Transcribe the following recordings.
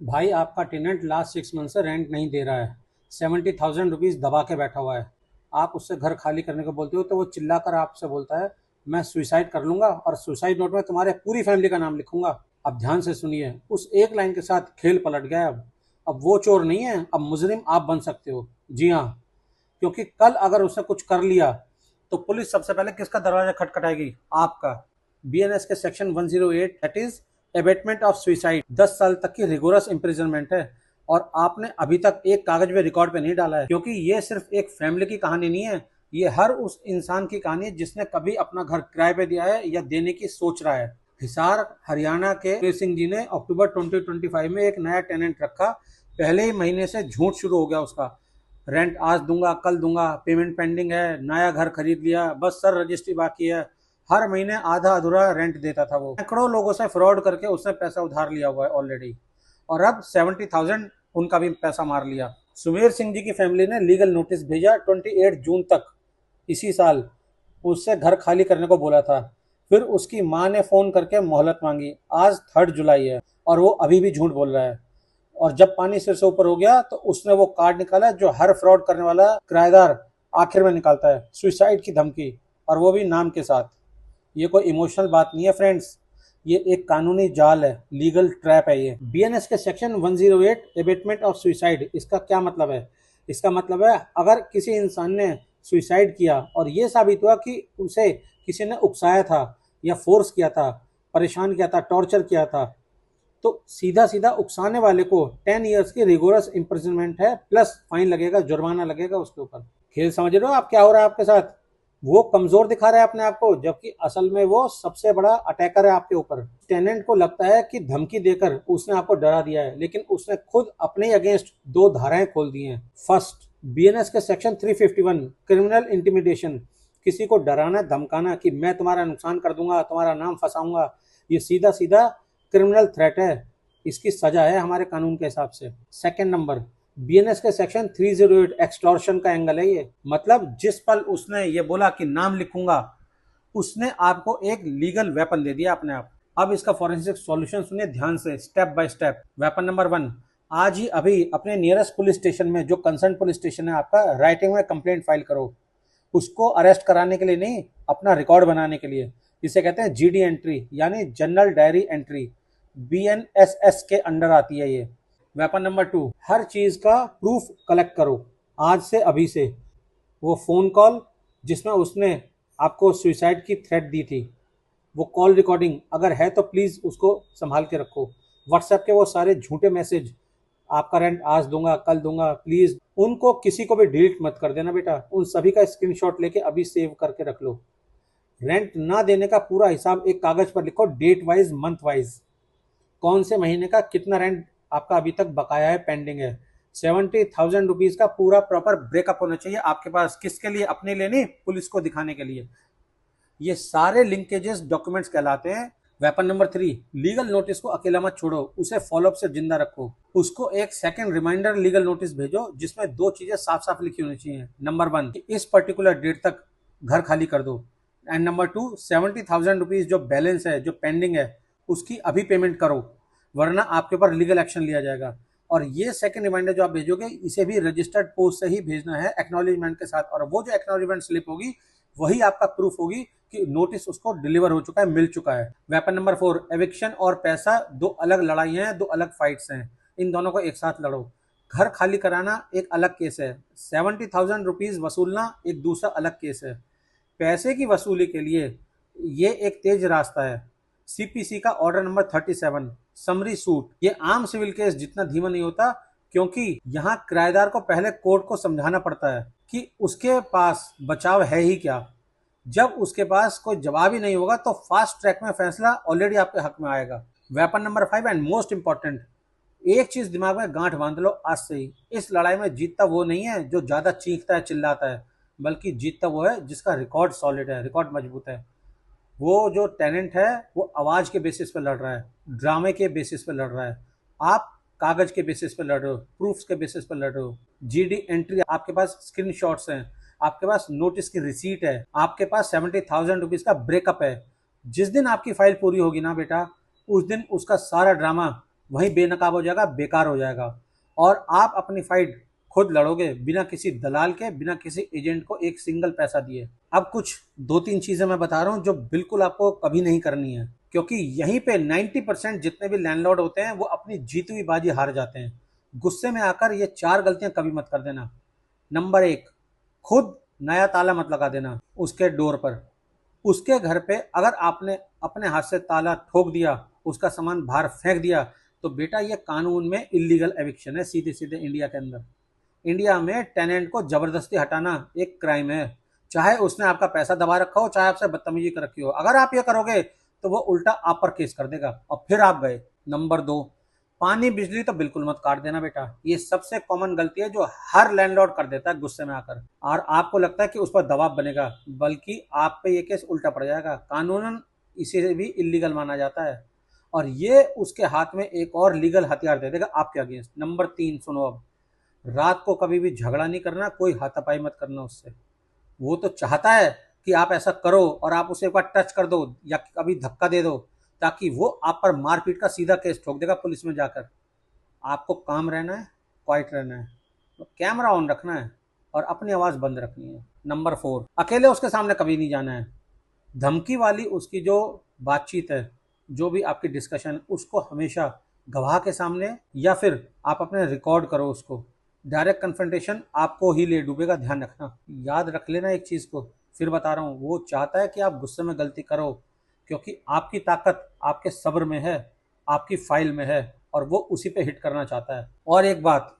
भाई आपका tenant last 6 month से रेंट नहीं दे रहा है। 70,000 रुपीज़ दबा के बैठा हुआ है। आप उससे घर खाली करने को बोलते हो तो वो चिल्ला कर आपसे बोलता है, मैं सुसाइड कर लूंगा और सुसाइड नोट में तुम्हारे पूरी फैमिली का नाम लिखूंगा। अब ध्यान से सुनिए, उस एक लाइन के साथ खेल पलट गया है अब वो चोर नहीं है, अब मुजरिम आप बन सकते हो। जी हाँ, क्योंकि कल अगर उसने कुछ कर लिया तो पुलिस सबसे पहले किसका दरवाजा खटखटाएगी? आपका। बीएनएस के section 108 that is abetment of suicide 10 साल तक की रिगोरस इम्प्रिजनमेंट है। और आपने अभी तक एक कागज में रिकॉर्ड पे नहीं डाला है, क्योंकि ये सिर्फ एक फैमिली की कहानी नहीं है, ये हर उस इंसान की कहानी है जिसने कभी अपना घर किराए पे दिया है या देने की सोच रहा है। हिसार हरियाणा के वीर सिंह जी ने अक्टूबर 2025 में एक नया टेनेंट रखा। पहले ही महीने से झूठ शुरू हो गया उसका। रेंट आज दूंगा, कल दूंगा, पेमेंट पेंडिंग है, नया घर खरीद लिया, बस सर रजिस्ट्री बाकी है। हर महीने आधा अधूरा रेंट देता था वो। सैकड़ों लोगों से फ्रॉड करके उसने पैसा उधार लिया हुआ है ऑलरेडी, और अब 70,000 उनका भी पैसा मार लिया। सुमेर सिंह जी की फैमिली ने लीगल नोटिस भेजा 28 जून तक इसी साल। उससे घर खाली करने को बोला था। फिर उसकी माँ ने फोन करके मोहलत मांगी। आज 3 जुलाई है और वो अभी भी झूठ बोल रहा है। और जब पानी सिर से ऊपर हो गया तो उसने वो कार्ड निकाला जो हर फ्रॉड करने वाला किराएदार आखिर में निकालता है, सुसाइड की धमकी, और वो भी नाम के साथ। ये कोई इमोशनल बात नहीं है फ्रेंड्स, ये एक कानूनी जाल है, लीगल ट्रैप है ये। बीएनएस के सेक्शन 108 एबेटमेंट ऑफ सुसाइड, इसका क्या मतलब है? इसका मतलब है अगर किसी इंसान ने सुसाइड किया और ये साबित हुआ कि उसे किसी ने उकसाया था या फोर्स किया था, परेशान किया था, टॉर्चर किया था, तो सीधा सीधा उकसाने वाले को 10 ईयर्स की रिगोरस इम्प्रिजनमेंट है, प्लस फाइन लगेगा, जुर्माना लगेगा उसके ऊपर। खेल समझ रहे हो आप क्या हो रहा है आपके साथ? वो कमजोर दिखा रहा है अपने आप को, जबकि असल में वो सबसे बड़ा अटैकर है आपके ऊपर। टेनेंट को लगता है कि धमकी देकर उसने आपको डरा दिया है, लेकिन उसने खुद अपने अगेंस्ट 2 धाराएं खोल दी हैं। फर्स्ट, बीएनएस के सेक्शन 351 क्रिमिनल इंटिमिडेशन, किसी को डराना धमकाना कि मैं तुम्हारा नुकसान कर दूंगा, तुम्हारा नाम फंसाऊंगा, ये सीधा सीधा क्रिमिनल थ्रेट है। इसकी सजा है हमारे कानून के हिसाब से। सेकंड नंबर, बीएनएस के सेक्शन 308 एक्सटॉर्शन का एंगल है ये। मतलब जिस पल उसने ये बोला कि नाम लिखूंगा, उसने आपको एक लीगल वेपन दे दिया अपने आप। अब इसका फॉरेंसिक सॉल्यूशन सुनिए ध्यान से, step by step. Weapon number 1, आज ही अभी अपने नियरेस्ट पुलिस स्टेशन में, जो कंसर्न पुलिस स्टेशन है आपका, राइटिंग में कंप्लेंट फाइल करो। उसको अरेस्ट कराने के लिए नहीं, अपना रिकॉर्ड बनाने के लिए। इसे कहते हैं जीडी एंट्री, यानी जनरल डायरी एंट्री। बीएनएसएस के अंडर आती है ये। वेपन नंबर 2, हर चीज का प्रूफ कलेक्ट करो आज से, अभी से। वो फोन कॉल जिसमें उसने आपको सुसाइड की थ्रेट दी थी, वो कॉल रिकॉर्डिंग अगर है तो प्लीज उसको संभाल के रखो। व्हाट्सएप के वो सारे झूठे मैसेज, आपका रेंट आज दूंगा, कल दूंगा, प्लीज उनको किसी को भी डिलीट मत कर देना बेटा। उन सभी का स्क्रीनशॉट लेके अभी सेव करके रख लो। रेंट ना देने का पूरा हिसाब एक कागज पर लिखो, डेट वाइज, मंथ वाइज, कौन से महीने का कितना रेंट आपका अभी तक बकाया है, पेंडिंग है। 70,000 रुपीज का पूरा प्रॉपर ब्रेकअप होना चाहिए आपके पास। किसके लिए? अपने लिए नहीं, पुलिस को दिखाने के लिए। ये सारे लिंकेजेस डॉक्यूमेंट्स कहलाते हैं। वेपन नंबर 3, लीगल नोटिस को अकेला मत छोड़ो, उसे फॉलोअप से जिंदा रखो। उसको एक सेकंड रिमाइंडर लीगल नोटिस भेजो जिसमें 2 चीजें साफ साफ लिखी होनी चाहिए। नंबर 1, इस पर्टिकुलर डेट तक घर खाली कर दो। एंड नंबर 2, 70,000 रुपीज जो बैलेंस है, जो पेंडिंग है, उसकी अभी पेमेंट करो, वरना आपके ऊपर लीगल एक्शन लिया जाएगा। और ये सेकंड रिमाइंडर जो आप भेजोगे, इसे भी रजिस्टर्ड पोस्ट से ही भेजना है, एक्नॉलेजमेंट के साथ। और वो जो एक्नॉलेजमेंट स्लिप होगी वही आपका प्रूफ होगी कि नोटिस उसको डिलीवर हो चुका है, मिल चुका है। वेपन नंबर 4, एविक्शन और पैसा 2 अलग लड़ाई हैं, 2 अलग फाइट्स हैं। इन दोनों को एक साथ लड़ो। घर खाली कराना एक अलग केस है, 70,000 रुपीज वसूलना एक दूसरा अलग केस है। पैसे की वसूली के लिए ये एक तेज रास्ता है। सीपीसी का ऑर्डर नंबर 37, समरी सूट, ये आम सिविल केस जितना धीमा नहीं होता, क्योंकि यहाँ किराएदार को पहले कोर्ट को समझाना पड़ता है कि उसके पास बचाव है ही क्या। जब उसके पास कोई जवाब ही नहीं होगा तो फास्ट ट्रैक में फैसला ऑलरेडी आपके हक में आएगा। Weapon number 5 and most important, एक चीज दिमाग में गांठ बांध लो आज से ही, इस लड़ाई में जीतता वो नहीं है जो ज्यादा चीखता है, चिल्लाता है, बल्कि जीतता वो है जिसका रिकॉर्ड सॉलिड है, रिकॉर्ड मजबूत है। वो जो टेनेंट है वो आवाज के बेसिस पे लड़ रहा है, ड्रामे के बेसिस पे लड़ रहा है। आप कागज के बेसिस पे लड़ रहे हो, प्रूफ्स के बेसिस पे लड़ रहे हो। जीडी एंट्री, आपके पास स्क्रीनशॉट्स हैं, आपके पास नोटिस की रिसीट है, आपके पास 70,000 रुपीज का ब्रेकअप है। जिस दिन आपकी फाइल पूरी होगी ना बेटा, उस दिन उसका सारा ड्रामा वहीं बेनकाब हो जाएगा, बेकार हो जाएगा। और आप अपनी फाइट खुद लड़ोगे बिना किसी दलाल के, बिना किसी एजेंट को एक सिंगल पैसा दिए। अब कुछ 2-3 चीजें मैं बता रहा हूं जो बिल्कुल आपको कभी नहीं करनी है, क्योंकि यहीं पे 90% जितने भी लैंडलॉर्ड होते हैं वो अपनी जीती हुई बाजी हार जाते हैं। गुस्से में आकर ये 4 गलतियां कभी मत कर देना। नंबर 1, खुद नया ताला मत लगा देना उसके डोर पर। उसके घर पे अगर आपने अपने हाथ से ताला ठोक दिया, उसका सामान बाहर फेंक दिया, तो बेटा ये कानून में इलीगल एविक्शन है, सीधे सीधे इंडिया के अंदर। इंडिया में टेनेंट को जबरदस्ती हटाना एक क्राइम है, चाहे उसने आपका पैसा दबा रखा हो, चाहे आपसे बदतमीजी कर रखी हो। अगर आप ये करोगे तो वो उल्टा आप पर केस कर देगा और फिर आप गए। नंबर 2, पानी बिजली तो बिल्कुल मत काट देना बेटा। ये सबसे कॉमन गलती है जो हर लैंडलॉर्ड कर देता है गुस्से में आकर, और आपको लगता है कि उस पर दबाव बनेगा, बल्कि आप पे ये केस उल्टा पड़ जाएगा। कानूनन इसे भी इलीगल माना जाता है और ये उसके हाथ में एक और लीगल हथियार दे देगा आपके अगेंस्ट। नंबर 3 सुनो अब, रात को कभी भी झगड़ा नहीं करना, कोई हाथापाई मत करना उससे। वो तो चाहता है कि आप ऐसा करो और आप उसे एक बार टच कर दो या कभी धक्का दे दो, ताकि वो आप पर मारपीट का सीधा केस ठोक देगा पुलिस में जाकर। आपको काम रहना है, क्वाइट रहना है, तो कैमरा ऑन रखना है और अपनी आवाज़ बंद रखनी है। नंबर 4, अकेले उसके सामने कभी नहीं जाना है। धमकी वाली उसकी जो बातचीत है, जो भी आपकी डिस्कशन, उसको हमेशा गवाह के सामने या फिर आप अपने रिकॉर्ड करो उसको। डायरेक्ट कन्फ्रंटेशन आपको ही ले डूबेगा, ध्यान रखना। याद रख लेना एक चीज़ को, फिर बता रहा हूँ, वो चाहता है कि आप गुस्से में गलती करो, क्योंकि आपकी ताकत आपके सब्र में है, आपकी फाइल में है, और वो उसी पे हिट करना चाहता है। और एक बात,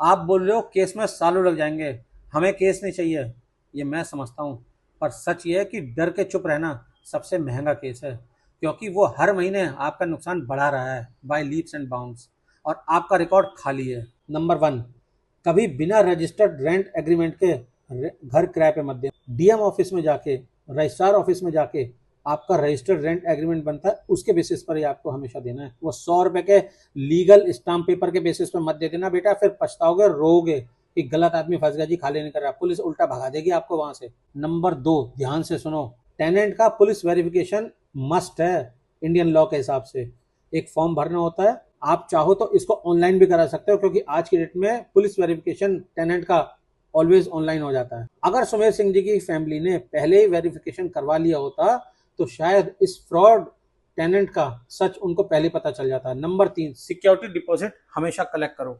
आप बोल रहे हो केस में सालों लग जाएंगे, हमें केस नहीं चाहिए, ये मैं समझता हूँ, पर सच ये है कि डर के चुप रहना सबसे महंगा केस है, क्योंकि वो हर महीने आपका नुकसान बढ़ा रहा है बाय लीप्स एंड बाउंड्स, और आपका रिकॉर्ड खाली है। नंबर 1, कभी बिना रजिस्टर्ड रेंट एग्रीमेंट के घर किराए पे मत देना। डीएम ऑफिस में जाके, रजिस्ट्रार ऑफिस में जाके आपका रजिस्टर्ड रेंट एग्रीमेंट बनता है, उसके बेसिस पर ही आपको हमेशा देना है। वो 100 रुपए के लीगल स्टाम्प पेपर के बेसिस पर मत दे देना बेटा, फिर पछताओगे, रोओगे कि गलत आदमी फंस गया जी, खाली नहीं कर रहा, पुलिस उल्टा भगा देगी आपको वहां से। नंबर 2, ध्यान से सुनो, टेनेंट का पुलिस वेरिफिकेशन मस्ट है इंडियन लॉ के हिसाब से। एक फॉर्म भरना होता है, आप चाहो तो इसको ऑनलाइन भी करा सकते हो, क्योंकि आज की डेट में पुलिस वेरिफिकेशन टेनेंट का ऑलवेज ऑनलाइन हो जाता है। अगर सुमेर सिंह जी की फैमिली ने पहले ही वेरिफिकेशन करवा लिया होता तो शायद इस फ्रॉड टेनेंट का सच उनको पहले पता चल जाता। नंबर 3, सिक्योरिटी डिपॉजिट हमेशा कलेक्ट करो।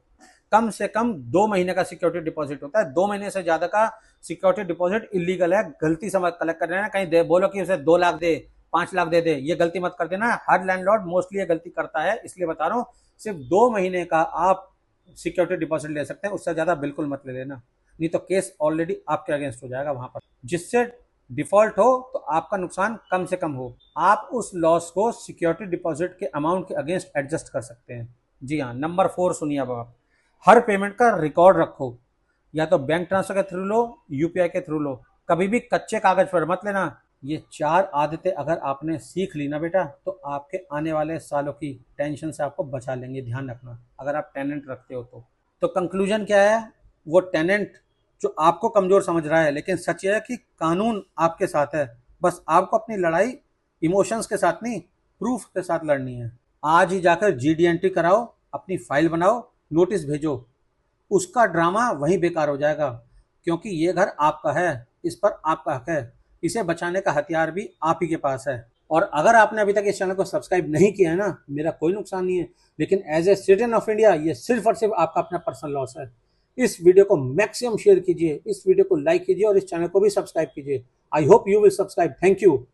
कम से कम 2 महीने का सिक्योरिटी डिपॉजिट होता है, 2 महीने से ज्यादा का सिक्योरिटी डिपॉजिट इलीगल है। गलती से मत कलेक्ट कर लेना, कहीं दे बोलो कि उसे 2 लाख दे, 5 लाख दे दे, ये गलती मत कर देना। हर लैंडलॉर्ड मोस्टली ये गलती करता है, इसलिए बता रहा हूँ, सिर्फ 2 महीने का आप सिक्योरिटी डिपॉजिट ले सकते हैं, उससे ज्यादा बिल्कुल मत ले लेना, नहीं तो केस ऑलरेडी आपके अगेंस्ट हो जाएगा वहां पर। जिससे डिफॉल्ट हो तो आपका नुकसान कम से कम हो, आप उस लॉस को सिक्योरिटी डिपॉजिट के अमाउंट के अगेंस्ट एडजस्ट कर सकते हैं। जी हाँ। नंबर 4 सुनिए अब आप, हर पेमेंट का रिकॉर्ड रखो, या तो बैंक ट्रांसफर के थ्रू लो, यूपीआई के थ्रू लो, कभी भी कच्चे कागज पर मत लेना। ये 4 आदतें अगर आपने सीख ली ना बेटा, तो आपके आने वाले सालों की टेंशन से आपको बचा लेंगे, ध्यान रखना, अगर आप टेनेंट रखते हो तो कंक्लूजन क्या है, वो टेनेंट जो आपको कमजोर समझ रहा है, लेकिन सच यह है कि कानून आपके साथ है, बस आपको अपनी लड़ाई इमोशंस के साथ नहीं, प्रूफ के साथ लड़नी है। आज ही जाकर जीडी एंट्री कराओ, अपनी फाइल बनाओ, नोटिस भेजो, उसका ड्रामा वहीं बेकार हो जाएगा, क्योंकि ये घर आपका है, इस पर आपका हक है, इसे बचाने का हथियार भी आप ही के पास है। और अगर आपने अभी तक इस चैनल को सब्सक्राइब नहीं किया है ना, मेरा कोई नुकसान नहीं है, लेकिन as a citizen of India ये सिर्फ और सिर्फ आपका अपना पर्सनल लॉस है। इस वीडियो को मैक्सिमम शेयर कीजिए, इस वीडियो को लाइक कीजिए और इस चैनल को भी सब्सक्राइब कीजिए। I hope you will subscribe. Thank you.